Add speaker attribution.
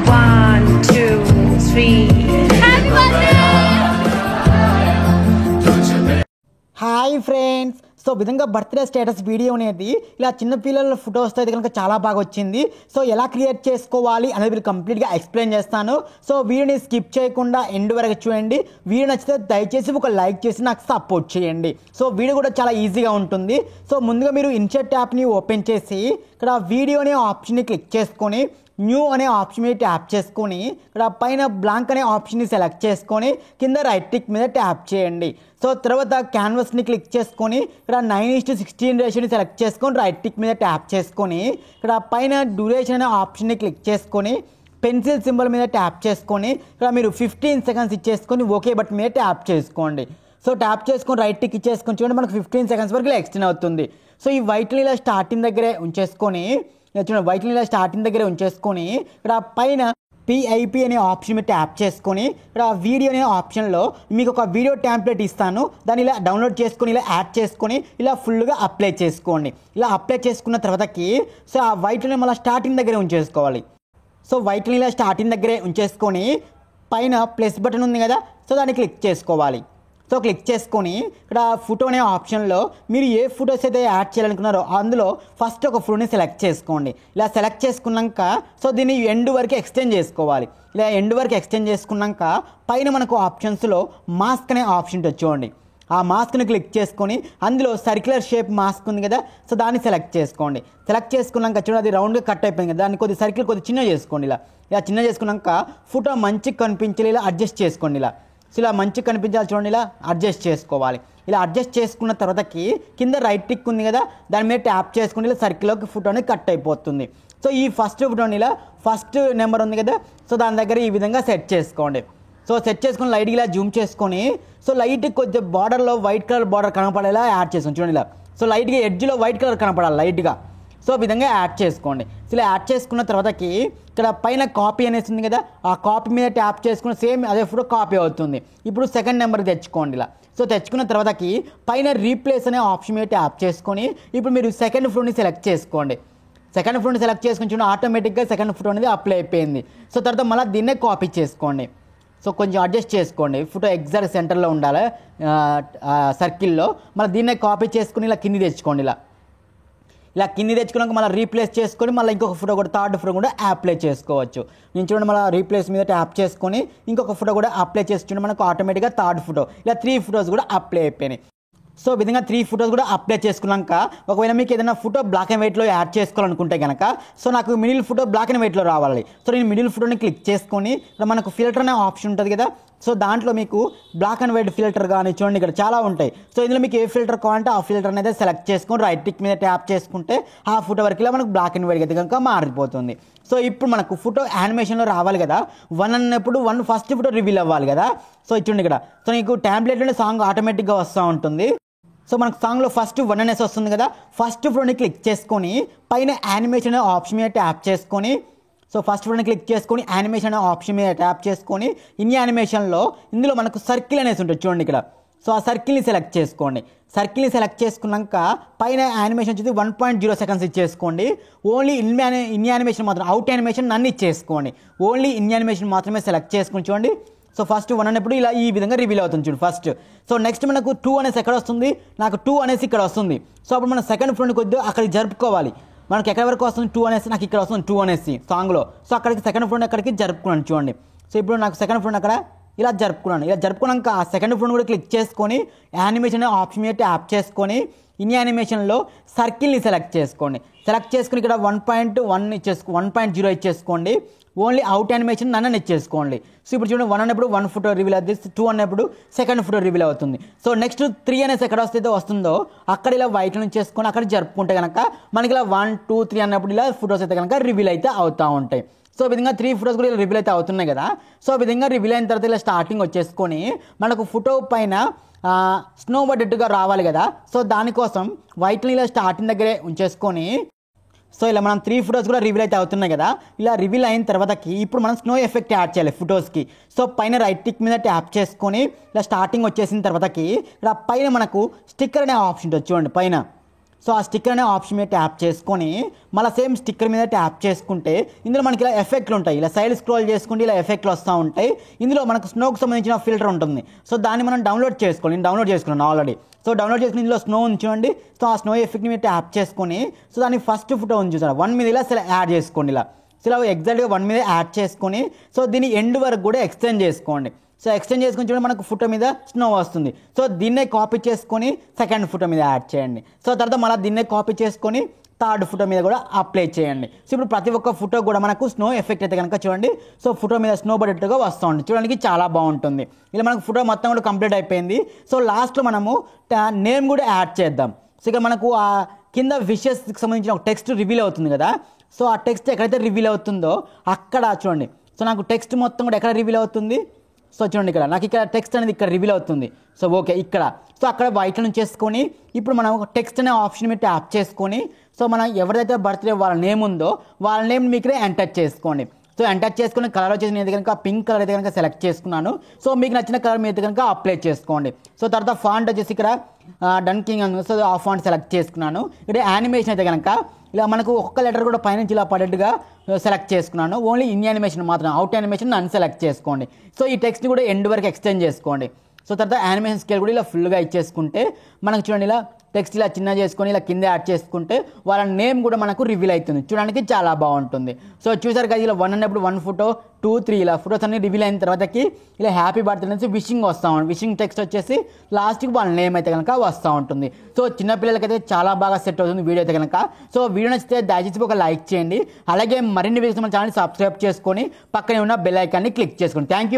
Speaker 1: One, two, three. Happy birthday!
Speaker 2: Hi friends, so విధంగా birthday status video అనేది ఇలా చిన్నపిల్లల ఫొటోస్తో అయితే కనుక చాలా బాగా వచ్చింది. సో ఎలా క్రియేట్ చేసుకోవాలి అనేది మీరు కంప్లీట్గా ఎక్స్ప్లెయిన్ చేస్తాను. సో వీడియోని స్కిప్ చేయకుండా ఎండ్ వరకు చూడండి. వీడియో నచ్చితే దయచేసి ఒక లైక్ చేసి నాకు సపోర్ట్ చేయండి. సో వీడియో కూడా చాలా ఈజీగా ఉంటుంది. సో ముందుగా మీరు ఇన్సర్ట్ యాప్ని ఓపెన్ చేసి ఇక్కడ వీడియో అనే ఆప్షన్ని క్లిక్ చేసుకొని న్యూ అనే ఆప్షన్ మీద ట్యాప్ చేసుకొని ఇక్కడ పైన బ్లాంక్ అనే ఆప్షన్ని సెలెక్ట్ చేసుకొని కింద రైట్ క్లిక్ మీద ట్యాప్ చేయండి. సో తర్వాత క్యాన్వాస్ని క్లిక్ చేసుకొని ఇక్కడ 9:16 రేషియోని సెలెక్ట్ చేసుకొని రైట్ క్లిక్ మీద ట్యాప్ చేసుకొని ఇక్కడ పైన డ్యూరేషన్ అనే ఆప్షన్ని క్లిక్ చేసుకొని పెన్సిల్ సింబల్ మీద ట్యాప్ చేసుకొని ఇక్కడ మీరు 15 సెకండ్స్ ఇచ్చేసుకొని ఓకే బటన్ మీద ట్యాప్ చేసుకోండి. సో ట్యాప్ చేసుకొని రైట్ టిక్ ఇచ్చేసుకొని చూడండి మనకు 15 సెకండ్స్ వరకు ఇలా ఎక్స్టెండ్ అవుతుంది. సో ఈ వైట్ని ఇలా స్టార్టింగ్ దగ్గరే ఉంచేసుకొని చూడండి వైట్ని ఇలా స్టార్టింగ్ దగ్గరే ఉంచేసుకొని ఇక్కడ పైన పిఐపి అనే ఆప్షన్ మీద ట్యాప్ చేసుకొని ఇక్కడ వీడియో అనే ఆప్షన్లో మీకు ఒక వీడియో టెంప్లెట్ ఇస్తాను. దాన్ని ఇలా డౌన్లోడ్ చేసుకొని ఇలా యాడ్ చేసుకొని ఇలా ఫుల్గా అప్లై చేసుకోండి. ఇలా అప్లై చేసుకున్న తర్వాతకి సో ఆ వైట్ని మళ్ళీ స్టార్టింగ్ దగ్గరే ఉంచేసుకోవాలి. సో వైట్ని ఇలా స్టార్టింగ్ దగ్గరే ఉంచేసుకొని పైన ప్లస్ బటన్ ఉంది కదా, సో దాన్ని క్లిక్ చేసుకోవాలి. సో క్లిక్ చేసుకొని ఇక్కడ ఫోటో అనే ఆప్షన్లో మీరు ఏ ఫొటోస్ అయితే యాడ్ చేయాలనుకున్నారో అందులో ఫస్ట్ ఒక ఫోటోని సెలెక్ట్ చేసుకోండి. ఇలా సెలెక్ట్ చేసుకున్నాక సో దీన్ని ఎండ్ వరకు ఎక్స్టెండ్ చేసుకోవాలి. ఇలా ఎండ్ వరకు ఎక్స్టెండ్ చేసుకున్నాక పైన మనకు ఆప్షన్స్లో మాస్క్ అనే ఆప్షన్ చూడండి. ఆ మాస్క్ని క్లిక్ చేసుకొని అందులో సర్క్యులర్ షేప్ మాస్క్ ఉంది కదా, సో దాన్ని సెలెక్ట్ చేసుకోండి. సెలెక్ట్ చేసుకున్నాక చూడండి అది రౌండ్గా కట్ అయిపోయింది కదా, దాన్ని కొద్ది సర్కిల్ కొద్ది చిన్న చేసుకోండి. ఇలా చిన్న చేసుకున్నాక ఫోటో మంచిగా కనిపించేలా ఇలా అడ్జస్ట్ చేసుకోండి. సో ఇలా మంచిగా కనిపించాలి చూడండి, ఇలా అడ్జస్ట్ చేసుకోవాలి. ఇలా అడ్జస్ట్ చేసుకున్న తర్వాతకి కింద రైట్ టిక్ ఉంది కదా, దాని మీద ట్యాప్ చేసుకుని ఇలా సర్కిల్లోకి ఫోటోని కట్ అయిపోతుంది. సో ఈ ఫస్ట్ ఫోటోని ఇలా ఫస్ట్ నెంబర్ ఉంది కదా, సో దాని దగ్గర ఈ విధంగా సెట్ చేసుకోండి. సో సెట్ చేసుకొని లైట్గా ఇలా జూమ్ చేసుకొని సో లైట్ కొంచెం బార్డర్లో వైట్ కలర్ బార్డర్ కనపడేలా యాడ్ చేసుకోండి చూడండి ఇలా. సో లైట్గా ఎడ్జ్లో వైట్ కలర్ కనపడాలి లైట్గా, సో విధంగా యాడ్ చేసుకోండి. సో ఇలా యాడ్ చేసుకున్న తర్వాతకి ఇక్కడ పైన కాపీ అనేసి ఉంది కదా, ఆ కాపీ మీద ట్యాప్ చేసుకుని సేమ్ అదే ఫోటో కాపీ అవుతుంది. ఇప్పుడు సెకండ్ నెంబర్కి తెచ్చుకోండి ఇలా. సో తెచ్చుకున్న తర్వాతకి పైన రీప్లేస్ అనే ఆప్షన్ మీద ట్యాప్ చేసుకొని ఇప్పుడు మీరు సెకండ్ ఫోటోని సెలెక్ట్ చేసుకోండి. సెకండ్ ఫోటోని సెలెక్ట్ చేసుకుని చూడండి ఆటోమేటిక్గా సెకండ్ ఫోటో అనేది అప్లై అయిపోయింది. సో తర్వాత మళ్ళీ దీన్నే కాపీ చేసుకోండి. సో కొంచెం అడ్జస్ట్ చేసుకోండి, ఫోటో ఎగ్జాక్ట్ సెంటర్లో ఉండాలి సర్కిల్లో. మళ్ళీ దీన్నే కాపీ చేసుకుని ఇలా కింది తెచ్చుకోండి. ఇలా కింది తెచ్చుకున్నాక మళ్ళీ రీప్లేస్ చేసుకొని మళ్ళీ ఇంకొక ఫోటో కూడా థర్డ్ ఫోటో కూడా అప్లై చేసుకోవచ్చు. నేను చూడండి మళ్ళీ రీప్లేస్ మీద ట్యాప్ చేసుకొని ఇంకొక ఫోటో కూడా అప్లై చేసి చూడండి మనకు ఆటోమేటిక్గా థర్డ్ ఫోటో ఇలా 3 ఫొటోస్ కూడా అప్లై అయిపోయినాయి. సో విధంగా 3 ఫొటోస్ కూడా అప్లై చేసుకున్నాక ఒకవేళ మీకు ఏదైనా ఫోటో బ్లాక్ అండ్ వైట్లో యాడ్ చేసుకోవాలనుకుంటే కనుక సో నాకు మిడిల్ ఫోటో బ్లాక్ అండ్ వైట్లో రావాలి. సో నేను మిడిల్ ఫోటోని క్లిక్ చేసుకొని ఇక్కడ మనకు ఫిల్టర్ అనే ఆప్షన్ ఉంటుంది కదా, సో దాంట్లో మీకు బ్లాక్ అండ్ వైట్ ఫిల్టర్ కానీ చూడండి ఇక్కడ చాలా ఉంటాయి. సో ఇందులో మీకు ఏ ఫిల్టర్ కావాలంటే ఆ ఫిల్టర్ అనేది సెలెక్ట్ చేసుకొని రైట్ టిక్ మీద ట్యాప్ చేసుకుంటే ఆ ఫోటో వరకు ఇలా మనకు బ్లాక్ అండ్ వైట్ అయితే కనుక మారిపోతుంది. సో ఇప్పుడు మనకు ఫోటో యానిమేషన్లో రావాలి కదా, 1 అన్నప్పుడు 1 ఫస్ట్ ఫోటో రివీల్ అవ్వాలి కదా. సో చూడండి ఇక్కడ సో నీకు ట్యాంప్లెట్లోనే సాంగ్ ఆటోమేటిక్గా వస్తూ ఉంటుంది. సో మనకు సాంగ్లో ఫస్ట్ 1 అనేసి వస్తుంది కదా, ఫస్ట్ ఫోటోని క్లిక్ చేసుకొని పైన యానిమేషన్ అనే ఆప్షన్ మీద ట్యాప్ చేసుకొని సో ఫస్ట్ ఫోటోని క్లిక్ చేసుకొని యానిమేషన్ అనే ఆప్షన్ మీద ట్యాప్ చేసుకొని ఇన్ యానిమేషన్లో ఇందులో మనకు సర్కిల్ అనేసి ఉంటుంది చూడండి ఇక్కడ. సో ఆ సర్కిల్ని సెలెక్ట్ చేసుకోండి. సర్కిల్ని సెలెక్ట్ చేసుకున్నాక పైన యానిమేషన్ వచ్చి 1.0 సెకండ్స్ ఇచ్చేసుకోండి. ఓన్లీ ఇన్ యానిమేషన్ మాత్రం, అవుట్ యానిమేషన్ నన్ను ఇచ్చేసుకోండి. ఓన్లీ ఇన్ యానిమేషన్ మాత్రమే సెలెక్ట్ చేసుకుని చూడండి. సో ఫస్ట్ 1 అన్నప్పుడు ఇలా ఈ విధంగా రివీల్ అవుతుంది చూడు ఫస్ట్. సో నెక్స్ట్ మనకు 2 అనేసి ఎక్కడ వస్తుంది, నాకు 2 అనేసి ఇక్కడ వస్తుంది. సో అప్పుడు మనం సెకండ్ ఫ్లోర్ని కొద్దిగా అక్కడికి జరుపుకోవాలి. మనకి ఎక్కడి వరకు వస్తుంది 2 అనేసి, నాకు ఇక్కడ వస్తుంది 2 అనేసి సాంగ్లో. సో అక్కడికి సెకండ్ ఫ్లోర్ని అక్కడికి జరుపుకున్నాను చూడండి. సో ఇప్పుడు నాకు సెకండ్ ఫ్లోర్ని అక్కడ ఇలా జరుపుకున్నాను. ఇలా జరుపుకున్నాక ఆ సెకండ్ ఫ్లోర్ని కూడా క్లిక్ చేసుకొని యానిమేషన్ ఆప్షన్ మీద ట్యాప్ చేసుకొని ఇన్ యానిమేషన్లో సర్కిల్ని సెలెక్ట్ చేసుకోండి. సెలెక్ట్ చేసుకుని ఇక్కడ 1.1 1.0 ఇచ్చేసుకోండి. ఓన్లీ అవుట్ యానిమేషన్ నన్ను ఇచ్చేసుకోండి. సో ఇప్పుడు చూడండి 1 అన్నప్పుడు 1 ఫోటో రివీల్ అవుతుంది, 2 అన్నప్పుడు సెకండ్ ఫోటో రివీల్ అవుతుంది. సో నెక్స్ట్ 3 అనేసి ఎక్కడ వస్తే వస్తుందో అక్కడ ఇలా వైట్ నుంచి చేసుకొని అక్కడ జరుపుకుంటే కనుక మనకి ఇలా 1, 2, 3 అన్నప్పుడు ఇలా ఫొటోస్ అయితే కనుక రివీల్ అయితే అవుతూ ఉంటాయి. సో ఈ విధంగా 3 ఫొటోస్ కూడా ఇలా రివీల్ అయితే అవుతున్నాయి కదా. సో ఈ విధంగా రివీల్ అయిన తర్వాత ఇలా స్టార్టింగ్ వచ్చేసుకొని మనకు ఫోటో పైన స్నో పడ్డట్టుగా రావాలి కదా. సో దానికోసం వైట్ని ఇలా స్టార్టింగ్ దగ్గరే ఉంచేసుకొని సో ఇలా మనం 3 ఫొటోస్ కూడా రివీల్ అయితే అవుతున్నాయి కదా. ఇలా రివీల్ అయిన తర్వాతకి ఇప్పుడు మనం స్నో ఎఫెక్ట్ యాడ్ చేయాలి ఫొటోస్కి. సో పైన రైట్ టిక్ మీద ట్యాప్ చేసుకొని ఇలా స్టార్టింగ్ వచ్చేసిన తర్వాతకి ఇలా పైన మనకు స్టిక్కర్ అనే ఆప్షన్ ఉంటుంది చూడండి పైన. సో ఆ స్టిక్కర్ అనే ఆప్షన్ మీద ట్యాప్ చేసుకొని మళ్ళీ సేమ్ స్టిక్కర్ మీద ట్యాప్ చేసుకుంటే ఇందులో మనకి ఇలా ఎఫెక్ట్లు ఉంటాయి. ఇలా సైడ్ స్క్రోల్ చేసుకుంటే ఇలా ఎఫెక్ట్లు వస్తూ ఉంటాయి. ఇందులో మనకు స్నోకి సంబంధించిన ఫిల్టర్ ఉంటుంది. సో దాన్ని మనం డౌన్లోడ్ చేసుకోవాలి. నేను డౌన్లోడ్ చేసుకున్నాను ఆల్రెడీ. సో డౌన్లోడ్ చేసుకుని ఇందులో స్నో ఉంచండి. సో ఆ స్నో ఎఫెక్ట్ని మీరు ట్యాప్ చేసుకొని సో దాన్ని ఫస్ట్ ఫోటో ఉంది చూసారా 1 మీద ఇలా యాడ్ చేసుకోండి. ఇలా సో ఇలా ఎగ్జాక్ట్గా 1 మీద యాడ్ చేసుకొని సో దీన్ని ఎండ్ వరకు కూడా ఎక్స్టెండ్ చేసుకోండి. సో ఎక్స్టెండ్ చేసుకుని చూడండి మనకు ఫోటో మీద స్నో వస్తుంది. సో దీన్నే కాపీ చేసుకొని సెకండ్ ఫోటో మీద యాడ్ చేయండి. సో తర్వాత మళ్ళీ దీన్నే కాపీ చేసుకొని థర్డ్ ఫోటో మీద కూడా అప్లై చేయండి. సో ఇప్పుడు ప్రతి ఒక్క ఫోటో కూడా మనకు స్నో ఎఫెక్ట్ అయితే కనుక చూడండి సో ఫోటో మీద స్నో పడేట్టుగా వస్తూ ఉంది. చూడడానికి చాలా బాగుంటుంది. ఇలా మనకు ఫోటో మొత్తం కూడా కంప్లీట్ అయిపోయింది. సో లాస్ట్లో మనము నేమ్ కూడా యాడ్ చేద్దాం. సో ఇక మనకు ఆ కింద విషెస్కి సంబంధించిన ఒక టెక్స్ట్ రివీల్ అవుతుంది కదా. సో ఆ టెక్స్ట్ ఎక్కడైతే రివీల్ అవుతుందో అక్కడ చూడండి. సో నాకు టెక్స్ట్ మొత్తం కూడా ఎక్కడ రివీల్ అవుతుంది. సో చూడండి ఇక్కడ నాకు ఇక్కడ టెక్స్ట్ అనేది ఇక్కడ రివీల్ అవుతుంది. సో ఓకే ఇక్కడ సో అక్కడ వైట్ నుంచి చేసుకొని ఇప్పుడు మనం ఒక టెక్స్ట్ అనే ఆప్షన్ మీద ట్యాప్ చేసుకొని సో మనం ఎవరైతే బర్త్డే వాళ్ళ నేమ్ ఉందో వాళ్ళ నేమ్ మీకు ఎంటర్ చేసుకోండి. సో ఎంటర్ చేసుకుని కలర్ వచ్చేసి నేను కనుక పింక్ కలర్ అయితే కనుక సెలెక్ట్ చేసుకున్నాను. సో మీకు నచ్చిన కలర్ మీద కనుక అప్లై చేసుకోండి. సో తర్వాత ఫాంట్ వచ్చేసి ఇక్కడ డన్కింగ్ అని సో ఆ ఫాంట్ సెలెక్ట్ చేసుకున్నాను. ఇక్కడ యానిమేషన్ అయితే కనుక ఇలా మనకు ఒక్కొక్క లెటర్ కూడా పైనుంచి ఇలా పడేట్టుగా సెలెక్ట్ చేసుకున్నాను. ఓన్లీ ఇన్ యానిమేషన్ మాత్రం, అవుట్ యానిమేషన్ అన్సెలెక్ట్ చేసుకోండి. సో ఈ టెక్స్ట్ని కూడా ఎండ్ వరకు ఎక్స్టెండ్ చేసుకోండి. సో తర్వాత యానిమేషన్ స్కేల్ కూడా ఇలా ఫుల్గా ఇచ్చేసుకుంటే మనకు చూడండి ఇలా టెక్స్ట్ ఇలా చిన్న చేసుకొని ఇలా కింద యాడ్ చేసుకుంటే వాళ్ళ నేమ్ కూడా మనకు రివీల్ అవుతుంది. చూడడానికి చాలా బాగుంటుంది. సో చూసారు కదా ఇలా 1 అన్నప్పుడు 1 ఫోటో 2, 3 ఇలా ఫోటోస్ అన్ని రివీల్ అయిన తర్వాతకి ఇలా హ్యాపీ బర్త్డే నుంచి విషింగ్ వస్తూ ఉంటుంది. విషింగ్ టెక్స్ట్ వచ్చేసి లాస్ట్కి వాళ్ళ నేమ్ అయితే కనుక వస్తూ ఉంటుంది. సో చిన్నపిల్లలకైతే చాలా బాగా సెట్ అవుతుంది వీడియో అయితే కనుక. సో వీడియో నచ్చితే దయచేసి ఒక లైక్ చేయండి. అలాగే మరిన్ని వీడియోస్ మన ఛానల్ సబ్స్క్రైబ్ చేసుకొని పక్కనే ఉన్న బెల్ ఐకాన్ని క్లిక్ చేసుకోండి. Thank you.